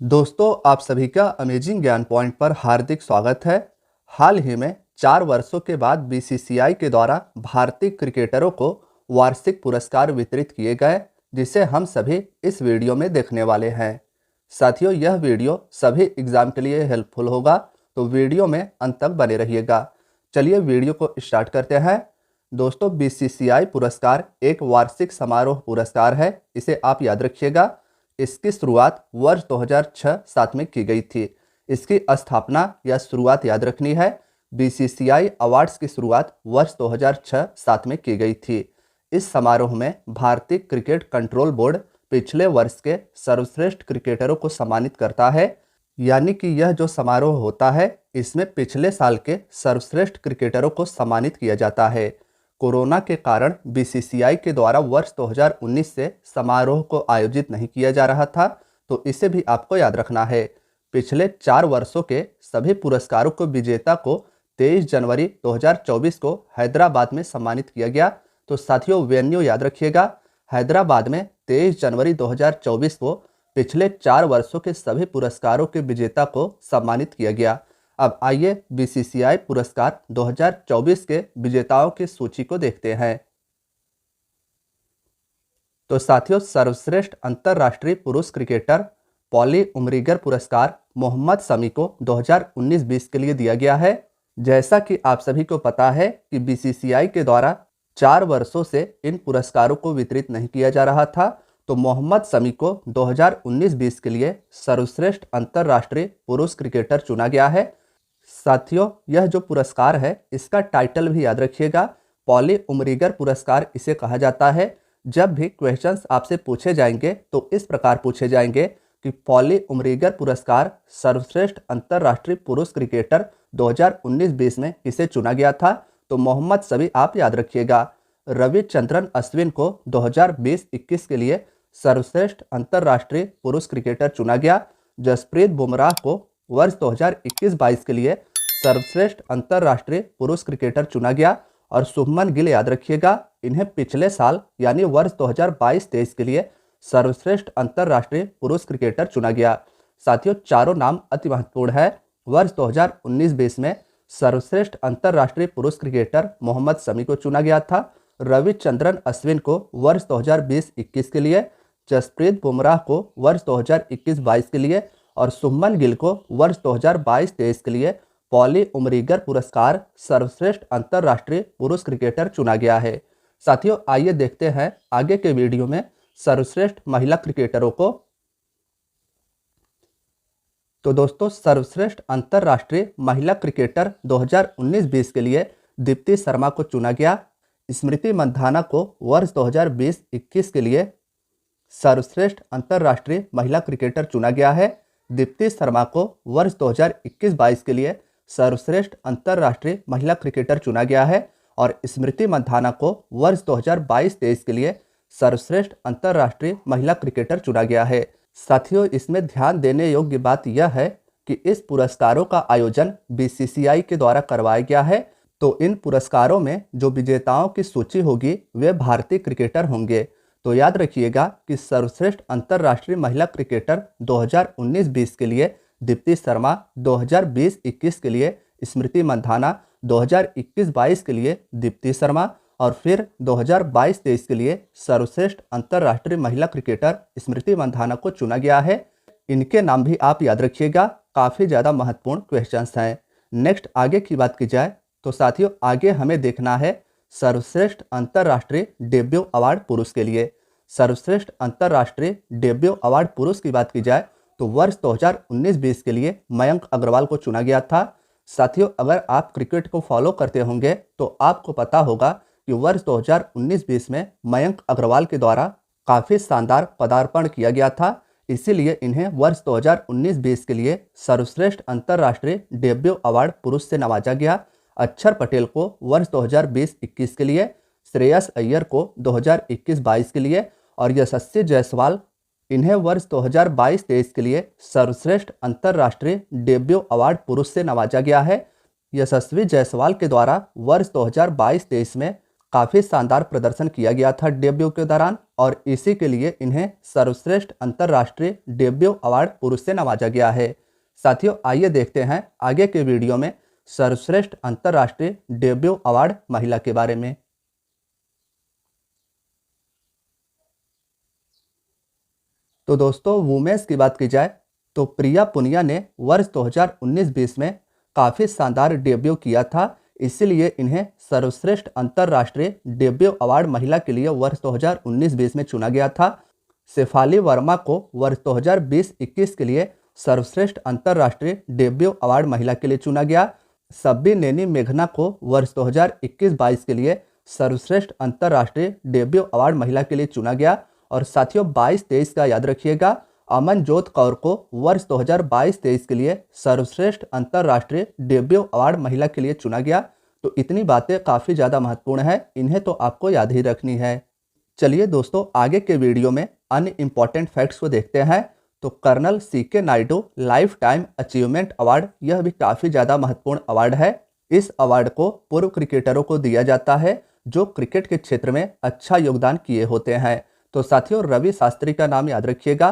दोस्तों, आप सभी का अमेजिंग ज्ञान पॉइंट पर हार्दिक स्वागत है। हाल ही में 4 वर्षों के बाद बीसीसीआई के द्वारा भारतीय क्रिकेटरों को वार्षिक पुरस्कार वितरित किए गए, जिसे हम सभी इस वीडियो में देखने वाले हैं। साथियों, यह वीडियो सभी एग्जाम के लिए हेल्पफुल होगा, तो वीडियो में अंत तक बने रहिएगा। चलिए वीडियो को स्टार्ट करते हैं। दोस्तों, बीसीसीआई पुरस्कार एक वार्षिक समारोह पुरस्कार है, इसे आप याद रखिएगा। इसकी शुरुआत वर्ष 2006-7 में की गई थी। इसकी स्थापना या शुरुआत याद रखनी है। बीसीसीआई अवार्ड्स की शुरुआत वर्ष 2006-7 में की गई थी। इस समारोह में भारतीय क्रिकेट कंट्रोल बोर्ड पिछले वर्ष के सर्वश्रेष्ठ क्रिकेटरों को सम्मानित करता है। यानी कि यह जो समारोह होता है, इसमें पिछले साल के सर्वश्रेष्ठ क्रिकेटरों को सम्मानित किया जाता है। कोरोना के कारण बीसीसीआई के द्वारा वर्ष 2019 से समारोह को आयोजित नहीं किया जा रहा था, तो इसे भी आपको याद रखना है। पिछले 4 वर्षों के सभी पुरस्कारों को विजेता को 23 जनवरी 2024 को हैदराबाद में सम्मानित किया गया। तो साथियों, वेन्यू याद रखिएगा, हैदराबाद में 23 जनवरी 2024 को पिछले 4 वर्षों के सभी पुरस्कारों के विजेता को सम्मानित किया गया। अब आइए बीसीसीआई पुरस्कार 2024 के विजेताओं की सूची को देखते हैं। तो साथियों, सर्वश्रेष्ठ अंतर्राष्ट्रीय पुरुष क्रिकेटर पॉली उमरीगर पुरस्कार मोहम्मद शमी को 2019-20 के लिए दिया गया है। जैसा कि आप सभी को पता है कि बीसीसीआई के द्वारा 4 वर्षों से इन पुरस्कारों को वितरित नहीं किया जा रहा था, तो मोहम्मद शमी को 2019-20 के लिए सर्वश्रेष्ठ अंतर्राष्ट्रीय पुरुष क्रिकेटर चुना गया है। साथियों, यह जो पुरस्कार है, इसका टाइटल भी याद रखिएगा, पॉली उमरीगर पुरस्कार इसे कहा जाता है। जब भी क्वेश्चंस आपसे पूछे जाएंगे तो इस प्रकार पूछे जाएंगे कि पॉली उमरीगर पुरस्कार सर्वश्रेष्ठ अंतर्राष्ट्रीय पुरुष क्रिकेटर 2019-20 में किसे चुना गया था, तो मोहम्मद शमी आप याद रखिएगा। रविचंद्रन अश्विन को 2020-21 के लिए सर्वश्रेष्ठ अंतर्राष्ट्रीय पुरुष क्रिकेटर चुना गया। जसप्रीत बुमराह को वर्ष 2021-22 के लिए सर्वश्रेष्ठ अंतर्राष्ट्रीय पुरुष क्रिकेटर चुना गया। और शुभमन गिल याद रखिएगा, इन्हें पिछले साल यानी वर्ष 2022-23 के लिए सर्वश्रेष्ठ अंतर्राष्ट्रीय पुरुष क्रिकेटर चुना गया। साथियों, चारों नाम अति महत्वपूर्ण है। वर्ष 2019-20 में सर्वश्रेष्ठ अंतर्राष्ट्रीय पुरुष क्रिकेटर मोहम्मद शमी को चुना गया था। रविचंद्रन अश्विन को वर्ष 2020-21 के लिए, जसप्रीत बुमराह को वर्ष 2021-22 के लिए और शुभमन गिल को वर्ष 2022-23 के लिए पॉली उमरीगर पुरस्कार सर्वश्रेष्ठ अंतर्राष्ट्रीय पुरुष क्रिकेटर चुना गया है। साथियों, आइए देखते हैं आगे के वीडियो में सर्वश्रेष्ठ महिला क्रिकेटरों को। तो दोस्तों, सर्वश्रेष्ठ अंतर्राष्ट्रीय महिला क्रिकेटर 2019-20 के लिए दीप्ति शर्मा को चुना गया। स्मृति मंधाना को वर्ष 2020-21 के लिए सर्वश्रेष्ठ अंतर्राष्ट्रीय महिला क्रिकेटर चुना गया है। दीप्ति शर्मा को वर्ष 2021-22 के लिए सर्वश्रेष्ठ अंतर्राष्ट्रीय महिला क्रिकेटर चुना गया है और स्मृति मंधाना को वर्ष 2022-23 के लिए सर्वश्रेष्ठ अंतर्राष्ट्रीय महिला क्रिकेटर चुना गया है। साथियों, इसमें ध्यान देने योग्य बात यह है कि इस पुरस्कारों का आयोजन बीसीसीआई के द्वारा करवाया गया है, तो इन पुरस्कारों में जो विजेताओं की सूची होगी वे भारतीय क्रिकेटर होंगे। तो याद रखिएगा कि सर्वश्रेष्ठ अंतर्राष्ट्रीय महिला क्रिकेटर 2019-20 के लिए दीप्ति शर्मा, 2020-21 के लिए स्मृति मंधाना, 2021-22 के लिए दीप्ति शर्मा और फिर 2022-23 के लिए सर्वश्रेष्ठ अंतर्राष्ट्रीय महिला क्रिकेटर स्मृति मंधाना को चुना गया है। इनके नाम भी आप याद रखिएगा, काफ़ी ज़्यादा महत्वपूर्ण क्वेश्चंस हैं। नेक्स्ट आगे की बात की जाए तो साथियों, आगे हमें देखना है सर्वश्रेष्ठ अंतर्राष्ट्रीय डेब्यू अवार्ड पुरुष के लिए। सर्वश्रेष्ठ अंतर्राष्ट्रीय डेब्यू अवार्ड पुरुष की बात की जाए तो वर्ष 2019-20 के लिए मयंक अग्रवाल को चुना गया था। साथियों, अगर आप क्रिकेट को फॉलो करते होंगे तो आपको पता होगा कि वर्ष 2019-20 में मयंक अग्रवाल के द्वारा काफ़ी शानदार पदार्पण किया गया था, इसीलिए इन्हें वर्ष 2019-20 के लिए सर्वश्रेष्ठ अंतर्राष्ट्रीय डेब्यू अवार्ड पुरुष से नवाजा गया। अक्षर पटेल को वर्ष 2020-21 के लिए, श्रेयस अय्यर को 2021-22 के लिए और यशस्वी जायसवाल, इन्हें वर्ष 2022-23 के लिए सर्वश्रेष्ठ अंतर्राष्ट्रीय डेब्यू अवार्ड पुरुष से नवाजा गया है। यशस्वी जायसवाल के द्वारा वर्ष 2022-23 में काफ़ी शानदार प्रदर्शन किया गया था डेब्यू के दौरान और इसी के लिए इन्हें सर्वश्रेष्ठ अंतर्राष्ट्रीय डेब्यू अवार्ड पुरुष से नवाजा गया है। साथियों, आइए देखते हैं आगे के वीडियो में सर्वश्रेष्ठ अंतर्राष्ट्रीय डेब्यू अवार्ड महिला के बारे में। तो दोस्तों, वुमेन्स की बात की जाए तो प्रिया पुनिया ने वर्ष 2019-20 में काफ़ी शानदार डेब्यू किया था, इसीलिए इन्हें सर्वश्रेष्ठ अंतर्राष्ट्रीय डेब्यू अवार्ड महिला के लिए वर्ष 2019-20 में चुना गया था। शेफाली वर्मा को वर्ष 2020-21 के लिए सर्वश्रेष्ठ अंतर्राष्ट्रीय डेब्यू अवार्ड महिला के लिए चुना गया। सब्बी नेनी मेघना को वर्ष 2021-22 के लिए सर्वश्रेष्ठ अंतर्राष्ट्रीय डेब्यू अवार्ड महिला के लिए चुना गया। और साथियों, 22-23 का याद रखिएगा, अमनजोत कौर को वर्ष 2022-23 के लिए सर्वश्रेष्ठ अंतर्राष्ट्रीय डेब्यू अवार्ड महिला के लिए चुना गया। तो इतनी बातें काफ़ी ज़्यादा महत्वपूर्ण है, इन्हें तो आपको याद ही रखनी है। चलिए दोस्तों, आगे के वीडियो में अन्य इंपॉर्टेंट फैक्ट्स को देखते हैं। तो colonel CK Naidu life time achievement award, यह भी काफ़ी ज़्यादा महत्वपूर्ण अवार्ड है। इस अवार्ड को पूर्व क्रिकेटरों को दिया जाता है जो क्रिकेट के क्षेत्र में अच्छा योगदान किए होते हैं। तो साथियों, रवि शास्त्री का नाम याद रखिएगा।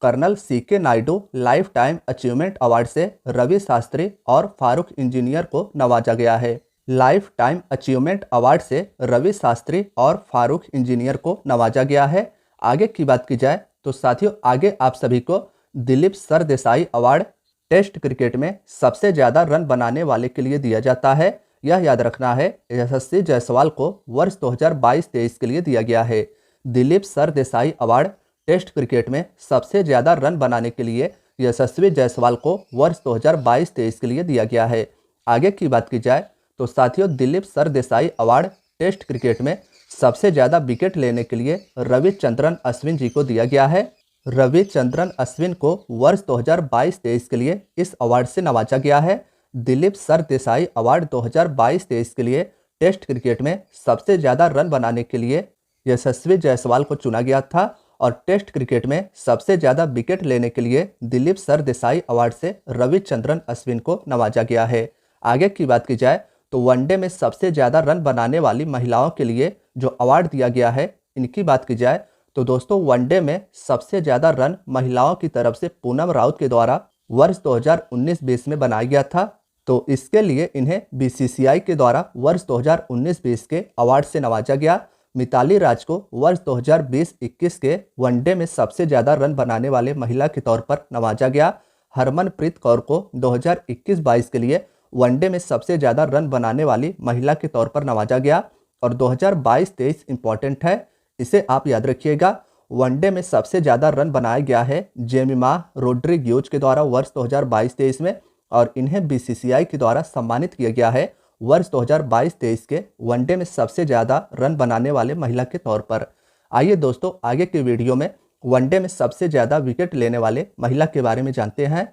Colonel CK Naidu life time achievement award से रवि शास्त्री और फारूक इंजीनियर को नवाजा गया है। लाइफ टाइम अचीवमेंट अवार्ड से रवि शास्त्री और फारूक इंजीनियर को नवाजा गया है। आगे की बात की जाए तो साथियों, आगे आप सभी को Dilip Sardesai award test cricket में सबसे ज़्यादा रन बनाने वाले के लिए दिया जाता है। यह याद रखना है, यशस्वी जायसवाल को वर्ष 2022-23 के लिए दिया गया है। Dilip Sardesai award test cricket में सबसे ज़्यादा रन बनाने के लिए यशस्वी जायसवाल को वर्ष 2022-23 के लिए दिया गया है। आगे की बात की जाए तो साथियों, Dilip Sardesai award test cricket में सबसे ज़्यादा विकेट लेने के लिए रविचंद्रन अश्विन जी को दिया गया है। रविचंद्रन अश्विन को वर्ष 2022-23 के लिए इस अवार्ड से नवाजा गया है। दिलीप सरदेसाई अवार्ड 2022-23 के लिए टेस्ट क्रिकेट में सबसे ज़्यादा रन बनाने के लिए यशस्वी जायसवाल को चुना गया था और टेस्ट क्रिकेट में सबसे ज़्यादा विकेट लेने के लिए दिलीप सरदेसाई अवार्ड से रविचंद्रन अश्विन को नवाजा गया है। आगे की बात की जाए तो वनडे में सबसे ज़्यादा रन बनाने वाली महिलाओं के लिए जो अवार्ड दिया गया है, इनकी बात की जाए तो दोस्तों, वनडे में सबसे ज़्यादा रन महिलाओं की तरफ से पूनम राउत के द्वारा वर्ष 2019-20 में बनाया गया था। तो इसके लिए इन्हें BCCI के द्वारा वर्ष 2019-20 के अवार्ड से नवाजा गया। मिताली राज को वर्ष 2020-21 के वनडे में सबसे ज़्यादा रन बनाने वाले महिला के तौर पर नवाजा गया। हरमनप्रीत कौर को 2021-22 के लिए वनडे में सबसे ज़्यादा रन बनाने वाली महिला के तौर पर नवाजा गया। और 2022-23 इंपॉर्टेंट है, इसे आप याद रखिएगा। वनडे में सबसे ज़्यादा रन बनाया गया है जेमिमा रोड्रिग्यूज के द्वारा वर्ष 2022-23 में और इन्हें BCCI के द्वारा सम्मानित किया गया है वर्ष 2022-23 के वनडे में सबसे ज़्यादा रन बनाने वाले महिला के तौर पर। आइए दोस्तों, आगे के वीडियो में वनडे में सबसे ज़्यादा विकेट लेने वाले महिला के बारे में जानते हैं।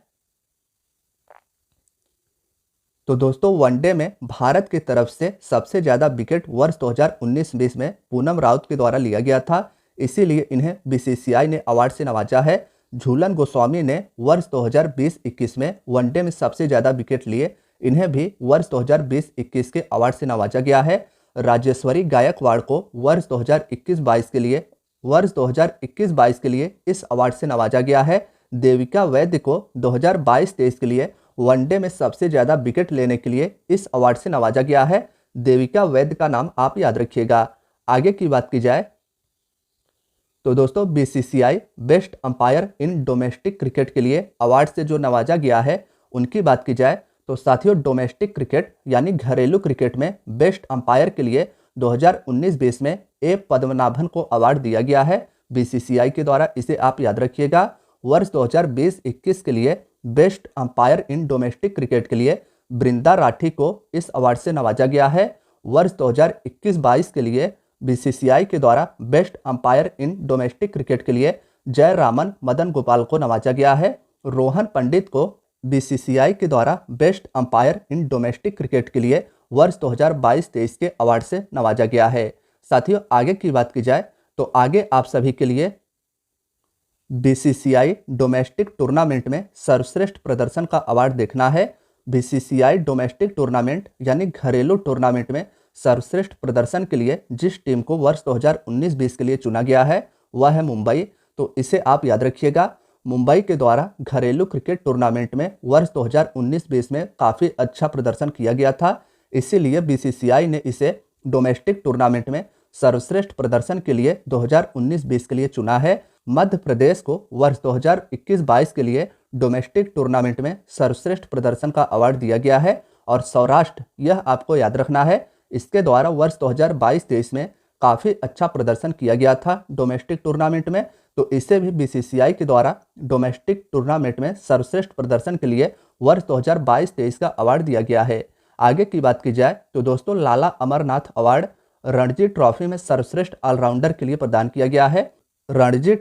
तो दोस्तों, वनडे में भारत की तरफ से सबसे ज़्यादा विकेट वर्ष 2019-20 में पूनम राउत के द्वारा लिया गया था, इसीलिए इन्हें BCCI ने अवार्ड से नवाजा है। झूलन गोस्वामी ने वर्ष 2020-21 में वनडे में सबसे ज़्यादा विकेट लिए, इन्हें भी वर्ष 2020-21 के अवार्ड से नवाजा गया है। राजेश्वरी गायकवाड़ को वर्ष 2021-22 के लिए इस अवार्ड से नवाजा गया है। देविका वैद्य को 2022-23 के लिए वनडे में सबसे ज़्यादा विकेट लेने के लिए इस अवार्ड से नवाजा गया है। देविका वैद्य का नाम आप याद रखिएगा। आगे की बात की जाए तो दोस्तों, BCCI best umpire in domestic cricket के लिए अवार्ड से जो नवाजा गया है, उनकी बात की जाए तो साथियों, डोमेस्टिक क्रिकेट यानी घरेलू क्रिकेट में बेस्ट अंपायर के लिए 2019-20 में A पद्मनाभन को अवार्ड दिया गया है BCCI के द्वारा, इसे आप याद रखिएगा। वर्ष 2020-21 के लिए best umpire in domestic cricket के लिए बृंदा राठी को इस अवार्ड से नवाजा गया है। वर्ष 2021-22 के लिए BCCI के द्वारा best umpire in domestic cricket के लिए जयरामन मदन गोपाल को नवाजा गया है। रोहन पंडित को BCCI के द्वारा best umpire in domestic cricket के लिए वर्ष 2022-23 के अवार्ड से नवाजा गया है। साथियों, आगे की बात की जाए तो आगे आप सभी के लिए BCCI डोमेस्टिक टूर्नामेंट में सर्वश्रेष्ठ प्रदर्शन का अवार्ड देखना है। BCCI डोमेस्टिक टूर्नामेंट यानी घरेलू टूर्नामेंट में सर्वश्रेष्ठ प्रदर्शन के लिए जिस टीम को वर्ष 2019-20 के लिए चुना गया है वह है मुंबई। तो इसे आप याद रखिएगा। मुंबई के द्वारा घरेलू क्रिकेट टूर्नामेंट में वर्ष 2019-20 में काफ़ी अच्छा प्रदर्शन किया गया था, इसीलिए बीसीसीआई ने इसे डोमेस्टिक टूर्नामेंट में सर्वश्रेष्ठ प्रदर्शन के लिए 2019-20 के लिए चुना है। मध्य प्रदेश को वर्ष 2021-22 के लिए डोमेस्टिक टूर्नामेंट में सर्वश्रेष्ठ प्रदर्शन का अवार्ड दिया गया है। और सौराष्ट्र, यह आपको याद रखना है, इसके द्वारा वर्ष 2022-23 में काफ़ी अच्छा प्रदर्शन किया गया था डोमेस्टिक टूर्नामेंट में, तो इसे भी बीसीसीआई के द्वारा डोमेस्टिक टूर्नामेंट में सर्वश्रेष्ठ प्रदर्शन के लिए वर्ष 2022-23 का अवार्ड दिया गया है। आगे की बात की जाए तो दोस्तों लाला अमरनाथ अवार्ड रणजी ट्रॉफी में सर्वश्रेष्ठ ऑलराउंडर के लिए प्रदान किया गया है। रणजी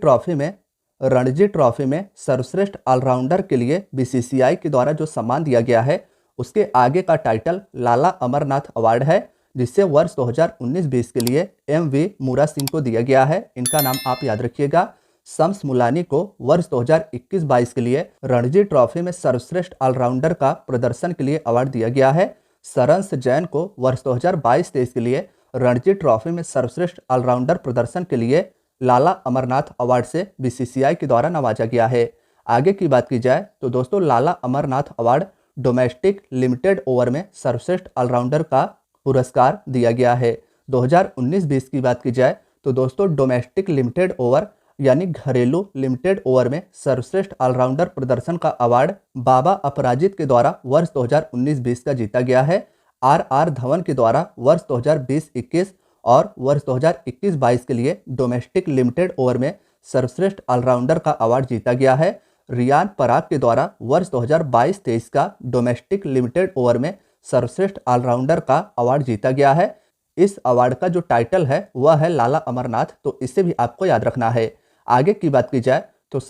ट्रॉफी में सर्वश्रेष्ठ ऑलराउंडर के लिए बीसीसीआई के द्वारा जो सम्मान दिया गया है उसके आगे का टाइटल लाला अमरनाथ अवार्ड है, जिससे वर्ष 2019-20 के लिए एमवी मूरा सिंह को दिया गया है। इनका नाम आप याद रखिएगा। शम्स मुलानी को वर्ष 2021-22 के लिए रणजी ट्रॉफी में सर्वश्रेष्ठ ऑलराउंडर का प्रदर्शन के लिए अवार्ड दिया गया है। सरंस जैन को वर्ष 2022-23 के लिए रणजी ट्रॉफी में सर्वश्रेष्ठ ऑलराउंडर प्रदर्शन के लिए लाला अमरनाथ अवार्ड से बीसीसीआई के द्वारा नवाजा गया है। आगे की बात की जाए तो दोस्तों Lala Amarnath award domestic limited over में सर्वश्रेष्ठ ऑलराउंडर का पुरस्कार दिया गया है। 2019-20 की बात की जाए तो दोस्तों डोमेस्टिक लिमिटेड ओवर यानी घरेलू लिमिटेड ओवर में सर्वश्रेष्ठ ऑलराउंडर प्रदर्शन का अवार्ड बाबा अपराजित के द्वारा वर्ष 2019-20 का जीता गया है। आर धवन के द्वारा वर्ष 2020-21 और वर्ष 2021-22 के लिए डोमेस्टिक लिमिटेड ओवर में सर्वश्रेष्ठ ऑलराउंडर का अवार्ड जीता गया है। रियान पराग के द्वारा वर्ष 2022-23 का डोमेस्टिक लिमिटेड ओवर में सर्वश्रेष्ठ ऑलराउंडर का अवार्ड जीता गया है। इस अवार्ड का जो टाइटल है वह है लाला अमरनाथ, तो इसे भी आपको याद रखना है। आगे की बात की जाए तो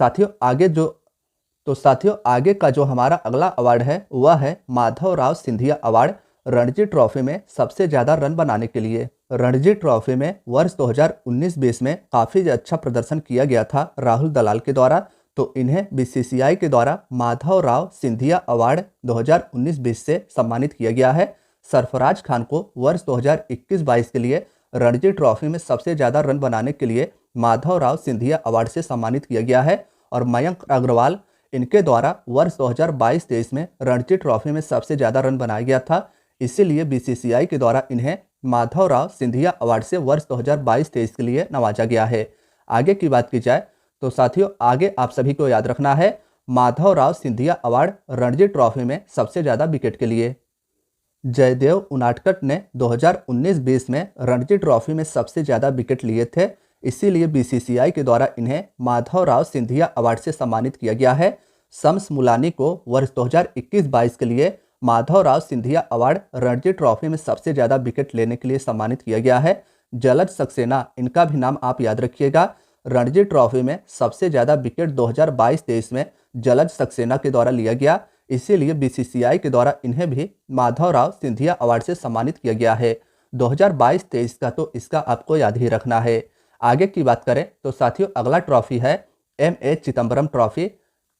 साथियों आगे का जो हमारा अगला अवार्ड है वह है माधवराव सिंधिया अवार्ड रणजी ट्रॉफी में सबसे ज़्यादा रन बनाने के लिए। रणजी ट्रॉफी में वर्ष 2019-20 में काफ़ी अच्छा प्रदर्शन किया गया था राहुल दलाल के द्वारा, तो इन्हें बीसीसीआई के द्वारा माधवराव सिंधिया अवार्ड 2019-20 से सम्मानित किया गया है। सरफराज खान को वर्ष 2021-22 के लिए रणजी ट्रॉफी में सबसे ज़्यादा रन बनाने के लिए माधवराव सिंधिया अवार्ड से सम्मानित किया गया है। और मयंक अग्रवाल, इनके द्वारा वर्ष 2022-23 में रणजी ट्रॉफी में सबसे ज़्यादा रन बनाया गया था, इसीलिए बीसीसीआई के द्वारा इन्हें माधवराव सिंधिया अवार्ड से वर्ष 2022-23 के लिए नवाजा गया है। आगे की बात की जाए तो साथियों आगे आप सभी को याद रखना है माधवराव सिंधिया अवार्ड रणजी ट्रॉफी में सबसे ज़्यादा विकेट के लिए। जयदेव उनाडकट ने 2019-20 में रणजी ट्रॉफी में सबसे ज़्यादा विकेट लिए थे, इसीलिए बीसीसीआई के द्वारा इन्हें माधवराव सिंधिया अवार्ड से सम्मानित किया गया है। शम्स मुलानी को वर्ष 2021-22 के लिए माधवराव सिंधिया अवार्ड रणजी ट्रॉफी में सबसे ज़्यादा विकेट लेने के लिए सम्मानित किया गया है। जलज सक्सेना, इनका भी नाम आप याद रखिएगा। रणजी ट्रॉफी में सबसे ज़्यादा विकेट 2022-23 में जलज सक्सेना के द्वारा लिया गया, इसीलिए बीसीसीआई के द्वारा इन्हें भी माधवराव सिंधिया अवार्ड से सम्मानित किया गया है। 2022-23 का तो इसका आपको याद ही रखना है। आगे की बात करें तो साथियों अगला ट्रॉफी है M.A. चिदम्बरम ट्रॉफी।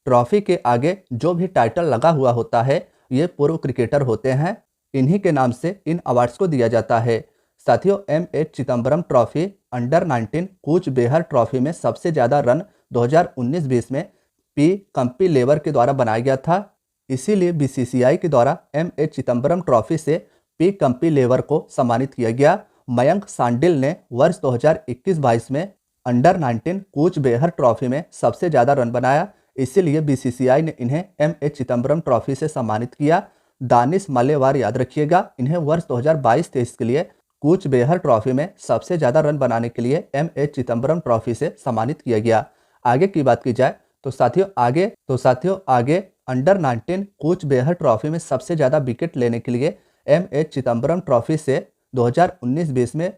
ट्रॉफी के आगे जो भी टाइटल लगा हुआ होता है ये पूर्व क्रिकेटर होते हैं, इन्हीं के नाम से इन अवार्ड्स को दिया जाता है। साथियों M.A. चिदम्बरम ट्रॉफी अंडर 19 कूच बेहर ट्रॉफी में सबसे ज़्यादा रन 2019-20 में पी कंपी लेवर के द्वारा बनाया गया था, इसीलिए बीसीसीआई के द्वारा M.A. चिदम्बरम ट्रॉफी से पी कंपी लेवर को सम्मानित किया गया। मयंक सांडिल ने वर्ष 2021-22 में अंडर 19 कूच बेहर ट्रॉफी में सबसे ज़्यादा रन बनाया, इसीलिए बीसीसीआई ने इन्हें M.A. चिदम्बरम ट्रॉफी से सम्मानित किया। दानिश मल्लेवार, याद रखिएगा, इन्हें वर्ष 2022-23 के लिए कूच बेहर ट्रॉफी में सबसे ज़्यादा रन बनाने के लिए M.A. चिदम्बरम ट्रॉफी से सम्मानित किया गया। आगे की बात की जाए तो साथियों आगे अंडर 19 कूच बेहर ट्रॉफी में सबसे ज़्यादा विकेट लेने के लिए M.A. चिदम्बरम ट्रॉफी से 2019-20 में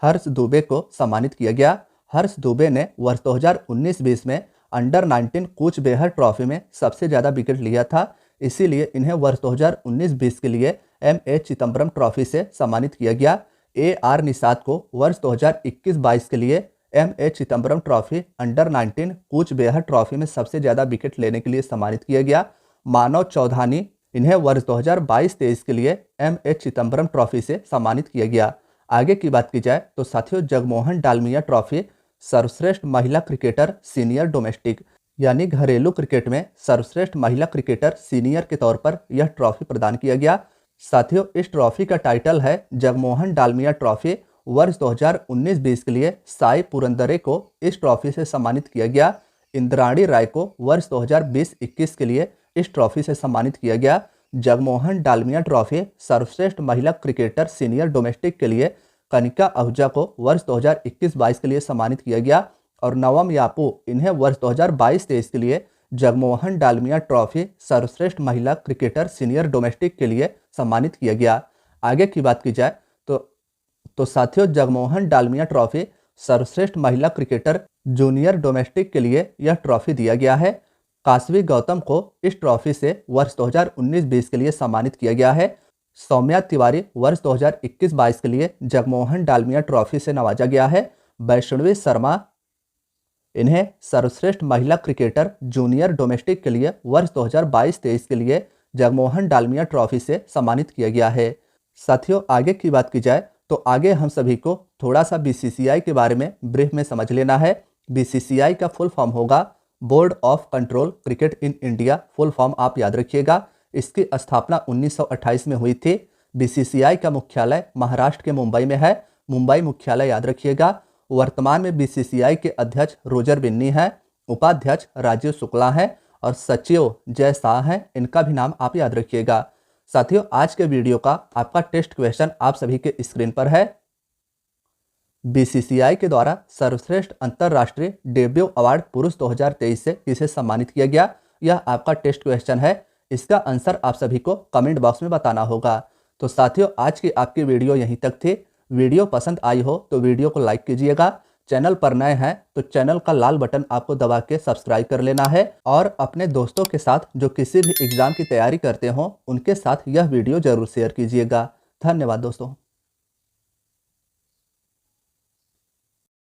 हर्ष दुबे को सम्मानित किया गया। हर्ष दुबे ने वर्ष 2019-20 में अंडर 19 कूच बेहर ट्रॉफी में सबसे ज़्यादा विकेट लिया था, इसीलिए इन्हें वर्ष 2019-20 के लिए M.A. चिदम्बरम ट्रॉफी से सम्मानित किया गया। A.R. निषाद को वर्ष 2021-22 के लिए M.A. चिदम्बरम ट्रॉफी अंडर 19 कूच बेहर ट्रॉफी में सबसे ज़्यादा विकेट लेने के लिए सम्मानित किया गया। मानव चौधानी, इन्हें वर्ष 2022-23 के लिए एम.एच. चिदम्बरम ट्रॉफी से सम्मानित किया गया। आगे की बात की जाए तो साथियों, जगमोहन डालमिया ट्रॉफी सर्वश्रेष्ठ महिला क्रिकेटर सीनियर डोमेस्टिक यानी घरेलू क्रिकेट में सर्वश्रेष्ठ महिला क्रिकेटर सीनियर के तौर पर यह ट्रॉफी प्रदान किया गया। साथियों, इस ट्रॉफी का टाइटल है जगमोहन डालमिया ट्रॉफी। वर्ष 2019-20 के लिए साई पुरंदरे को इस ट्रॉफी से सम्मानित किया गया। इंद्राणी राय को वर्ष 2020-21 के लिए इस ट्रॉफी से सम्मानित किया गया। जगमोहन डालमिया ट्रॉफी सर्वश्रेष्ठ महिला क्रिकेटर सीनियर डोमेस्टिक के लिए कनिका आहूजा को वर्ष 2021-22 के लिए सम्मानित किया गया और नवम यापू इन्हें वर्ष 2022-23 के लिए जगमोहन डालमिया ट्रॉफी सर्वश्रेष्ठ महिला क्रिकेटर सीनियर डोमेस्टिक के लिए सम्मानित किया गया। आगे की बात की जाए तो साथियों, जगमोहन डालमिया ट्रॉफी सर्वश्रेष्ठ महिला क्रिकेटर जूनियर डोमेस्टिक के लिए यह ट्रॉफी दिया गया है। काशवी गौतम को इस ट्रॉफी से वर्ष 2019-20 के लिए सम्मानित किया गया है। सौम्या तिवारी वर्ष 2021-22 के लिए जगमोहन डालमिया ट्रॉफी से नवाजा गया है। वैष्णवी शर्मा इन्हें सर्वश्रेष्ठ महिला क्रिकेटर जूनियर डोमेस्टिक के लिए वर्ष 2022-23 के लिए जगमोहन डालमिया ट्रॉफी से सम्मानित किया गया है। साथियों, आगे की बात की जाए तो आगे हम सभी को थोड़ा सा बीसीसीआई के बारे में ब्रीफ में समझ लेना है। बीसीसीआई का फुल फॉर्म होगा board of control cricket in India. Full form आप याद रखिएगा। इसकी स्थापना 1928 में हुई थी। बीसीसीआई का मुख्यालय महाराष्ट्र के मुंबई में है। मुंबई मुख्यालय याद रखिएगा। वर्तमान में बीसीसीआई के अध्यक्ष रोजर बिन्नी हैं, उपाध्यक्ष राजीव शुक्ला हैं और सचिव जय शाह हैं। इनका भी नाम आप याद रखिएगा। साथियों, आज के वीडियो का आपका टेस्ट क्वेश्चन आप सभी के स्क्रीन पर है। बीसीसीआई के द्वारा सर्वश्रेष्ठ अंतरराष्ट्रीय डेब्यू अवार्ड पुरुष 2023 से किसे सम्मानित किया गया, यह आपका टेस्ट क्वेश्चन है। इसका आंसर आप सभी को कमेंट बॉक्स में बताना होगा। तो साथियों, आज की आपकी वीडियो यहीं तक थी। वीडियो पसंद आई हो तो वीडियो को लाइक कीजिएगा। चैनल पर नए हैं तो चैनल का लाल बटन आपको दबा के सब्सक्राइब कर लेना है और अपने दोस्तों के साथ जो किसी भी एग्जाम की तैयारी करते हो उनके साथ यह वीडियो जरूर शेयर कीजिएगा। धन्यवाद दोस्तों।